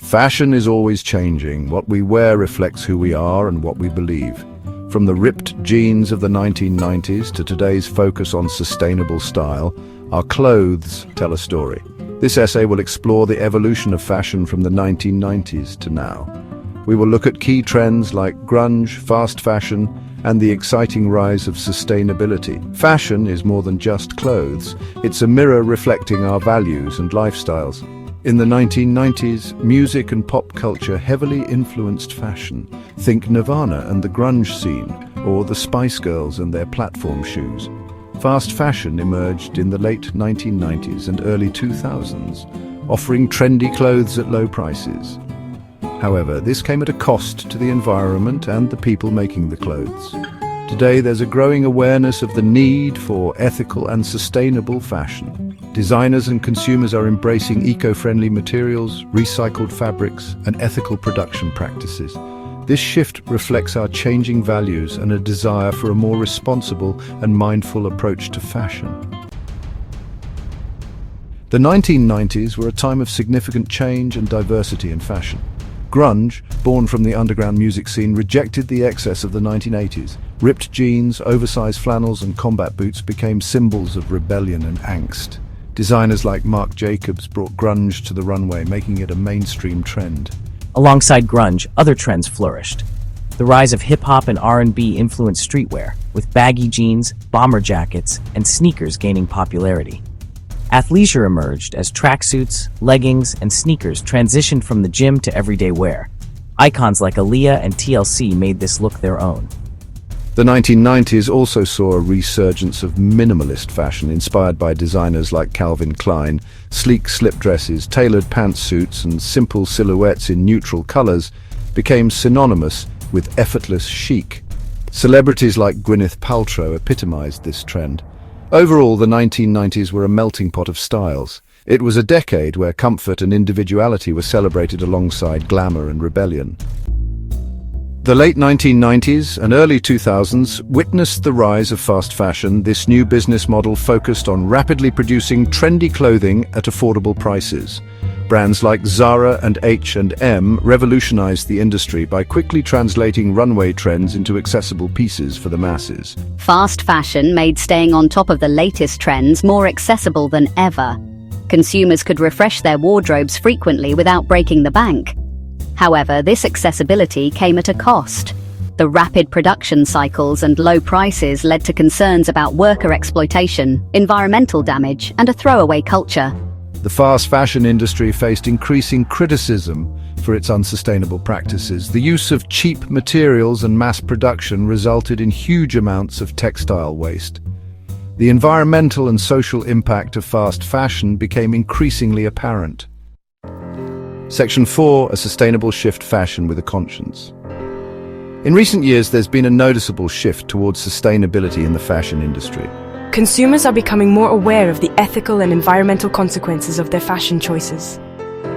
Fashion is always changing. What we wear reflects who we are and what we believe. From the ripped jeans of the 1990s to today's focus on sustainable style, our clothes tell a story. This essay will explore the evolution of fashion from the 1990s to now. We will look at key trends like grunge, fast fashion, and the exciting rise of sustainability. Fashion is more than just clothes. It's a mirror reflecting our values and lifestyles. In the 1990s, music and pop culture heavily influenced fashion. Think Nirvana and the grunge scene, or the Spice Girls and their platform shoes. Fast fashion emerged in the late 1990s and early 2000s, offering trendy clothes at low prices. However, this came at a cost to the environment and the people making the clothes. Today, there's a growing awareness of the need for ethical and sustainable fashion. Designers and consumers are embracing eco-friendly materials, recycled fabrics, and ethical production practices. This shift reflects our changing values and a desire for a more responsible and mindful approach to fashion. The 1990s were a time of significant change and diversity in fashion. Grunge, born from the underground music scene, rejected the excess of the 1980s. Ripped jeans, oversized flannels, and combat boots became symbols of rebellion and angst. Designers like Marc Jacobs brought grunge to the runway, making it a mainstream trend. Alongside grunge, other trends flourished. The rise of hip-hop and R&B influenced streetwear, with baggy jeans, bomber jackets, and sneakers gaining popularity. Athleisure emerged as tracksuits, leggings, and sneakers transitioned from the gym to everyday wear. Icons like Aaliyah and TLC made this look their own. The 1990s also saw a resurgence of minimalist fashion inspired by designers like Calvin Klein. Sleek slip dresses, tailored pantsuits, and simple silhouettes in neutral colors became synonymous with effortless chic. Celebrities like Gwyneth Paltrow epitomized this trend. Overall, the 1990s were a melting pot of styles. It was a decade where comfort and individuality were celebrated alongside glamour and rebellion. The late 1990s and early 2000s witnessed the rise of fast fashion. This new business model focused on rapidly producing trendy clothing at affordable prices. Brands like Zara and H&M revolutionized the industry by quickly translating runway trends into accessible pieces for the masses. Fast fashion made staying on top of the latest trends more accessible than ever. Consumers could refresh their wardrobes frequently without breaking the bank. However, this accessibility came at a cost. The rapid production cycles and low prices led to concerns about worker exploitation, environmental damage, and a throwaway culture. The fast fashion industry faced increasing criticism for its unsustainable practices. The use of cheap materials and mass production resulted in huge amounts of textile waste. The environmental and social impact of fast fashion became increasingly apparent. Section 4, a sustainable shift: fashion with a conscience. In recent years, there's been a noticeable shift towards sustainability in the fashion industry. Consumers are becoming more aware of the ethical and environmental consequences of their fashion choices.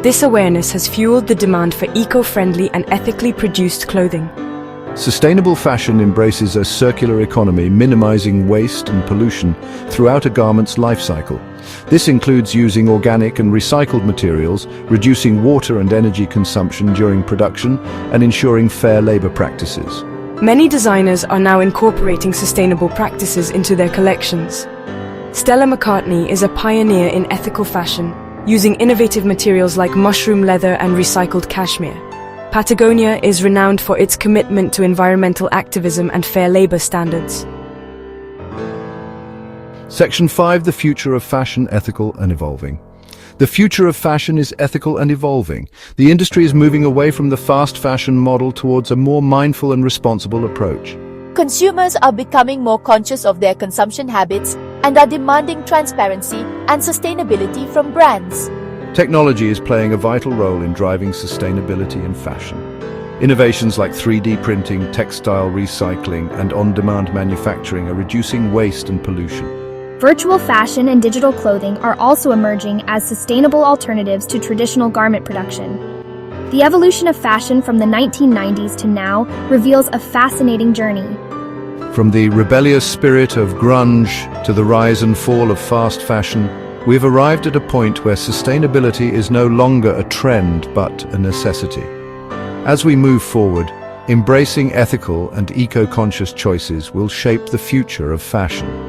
This awareness has fueled the demand for eco-friendly and ethically produced clothing. Sustainable fashion embraces a circular economy, minimizing waste and pollution throughout a garment's life cycle. This includes using organic and recycled materials, reducing water and energy consumption during production, and ensuring fair labor practices. Many designers are now incorporating sustainable practices into their collections. Stella McCartney is a pioneer in ethical fashion, using innovative materials like mushroom leather and recycled cashmere. Patagonia is renowned for its commitment to environmental activism and fair labor standards. Section 5, the future of fashion: ethical and evolving. The future of fashion is ethical and evolving. The industry is moving away from the fast fashion model towards a more mindful and responsible approach. Consumers are becoming more conscious of their consumption habits and are demanding transparency and sustainability from brands. Technology is playing a vital role in driving sustainability in fashion. Innovations like 3D printing, textile recycling, and on-demand manufacturing are reducing waste and pollution. Virtual fashion and digital clothing are also emerging as sustainable alternatives to traditional garment production. The evolution of fashion from the 1990s to now reveals a fascinating journey. From the rebellious spirit of grunge to the rise and fall of fast fashion, We've arrived at a point where sustainability is no longer a trend but a necessity. As we move forward, embracing ethical and eco-conscious choices will shape the future of fashion.